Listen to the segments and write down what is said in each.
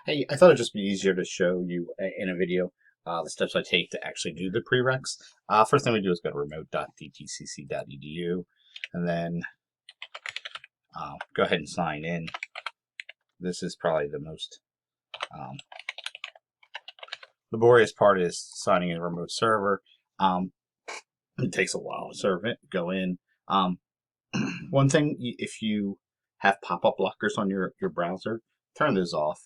Hey, I thought it'd just be easier to show you in a video the steps I take to actually do the prereqs. First thing we do is go to remote.dtcc.edu and then go ahead and sign in. This is probably the most um, laborious part is signing in a remote server. It takes a while to serve it, go in. One thing, if you have pop-up blockers on your browser, turn those off.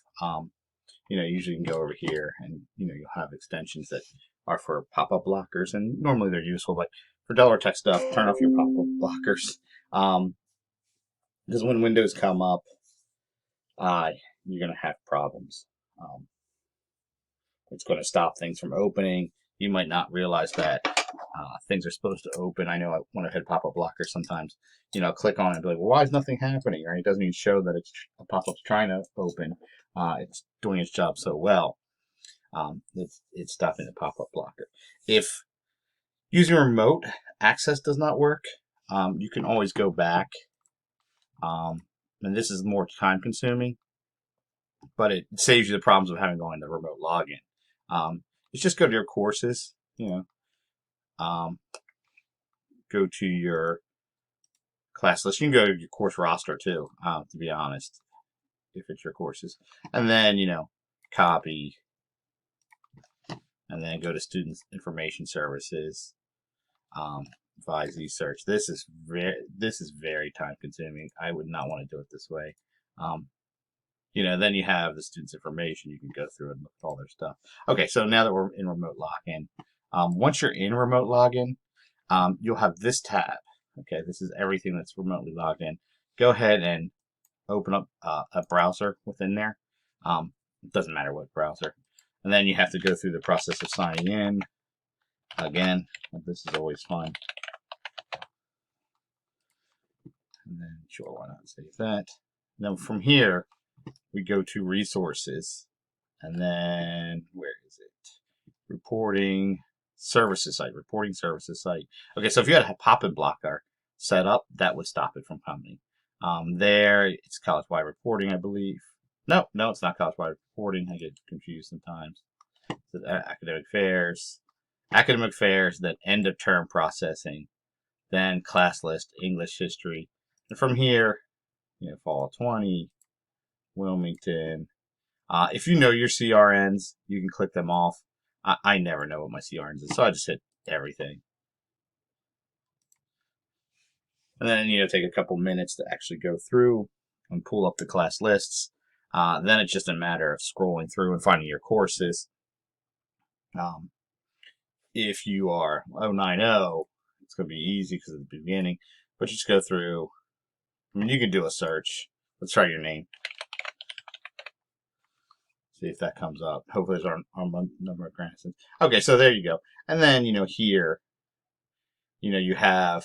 Usually you can go over here and, you'll have extensions that are for pop-up blockers, and normally they're useful, but for dollar tech stuff, turn off your pop-up blockers. Because when windows come up, you're going to have problems. It's going to stop things from opening. You might not realize that things are supposed to open. I know when I hit pop-up blockers, sometimes, click on it and be like, well, why is nothing happening? Right? It doesn't even show that it's a pop-up's trying to open. It's doing its job so well. It's stopping the pop-up blocker. If using remote access does not work, you can always go back. And this is more time consuming, but it saves you the problems of having to go into remote login. It's just go to your courses, go to your class list. You can go to your course roster too, to be honest, if it's your courses. And then, copy, and then go to Students Information Services, advise search. This is very time consuming. I would not want to do it this way. Then you have the students' information. You can go through and look at all their stuff. Okay, so now that we're in remote login, once you're in remote login, you'll have this tab. Okay, this is everything that's remotely logged in. Go ahead and open up a browser within there. It doesn't matter what browser. And then you have to go through the process of signing in. Again, this is always fun. And then, sure, why not save that? And then from here, we go to resources. And then, where is it? Reporting services site. Okay, so if you had a pop-in blocker set up, that would stop it from coming. There, it's college-wide reporting, I believe. No, it's not college-wide reporting. I get confused sometimes. So academic fairs, then end of term processing, then class list, English history. And from here, fall 20, Wilmington. If you know your CRNs, you can click them off. I never know what my CRNs is, so I just hit everything. And then, take a couple minutes to actually go through and pull up the class lists. Then it's just a matter of scrolling through and finding your courses. If you are 090, it's going to be easy because of the beginning. But just go through. I mean, you can do a search. Let's try your name. See if that comes up. Hopefully there's our number of grandsons. Okay, so there you go. And then, here, you have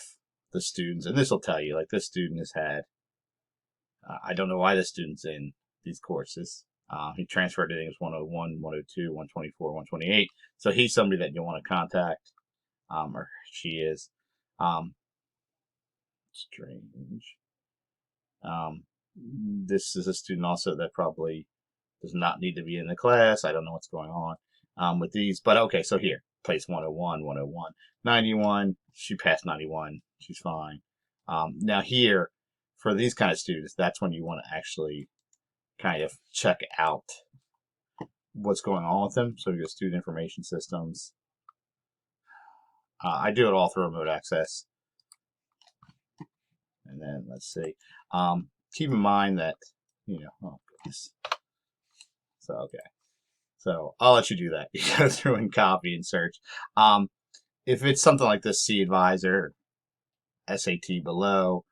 the students. And this will tell you, like, this student has had, I don't know why this student's in these courses. He transferred to, I think it was 101, 102, 124, 128. So he's somebody that you want to contact, or she is. Strange. This is a student also that probably does not need to be in the class. I don't know what's going on with these. But okay, so here, place 101, 101, 91. She passed 91. She's fine. Now here, for these kind of students, that's when you want to actually kind of check out what's going on with them. So you go student information systems. I do it all through remote access. And then let's see. Keep in mind that, oh goodness. So, okay. So I'll let you do that. You go through and copy and search. If it's something like this, C Advisor, SAT below,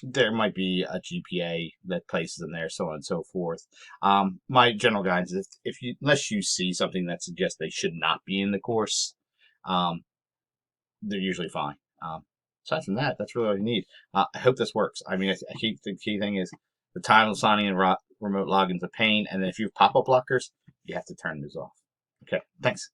there might be a GPA that places in there, so on and so forth. My general guidance is unless you see something that suggests they should not be in the course, they're usually fine. Aside from that, that's really all you need. I hope this works. I mean, I think the key thing is the time of signing in remote login's a pain, and then if you have pop-up blockers, you have to turn those off. Okay, thanks.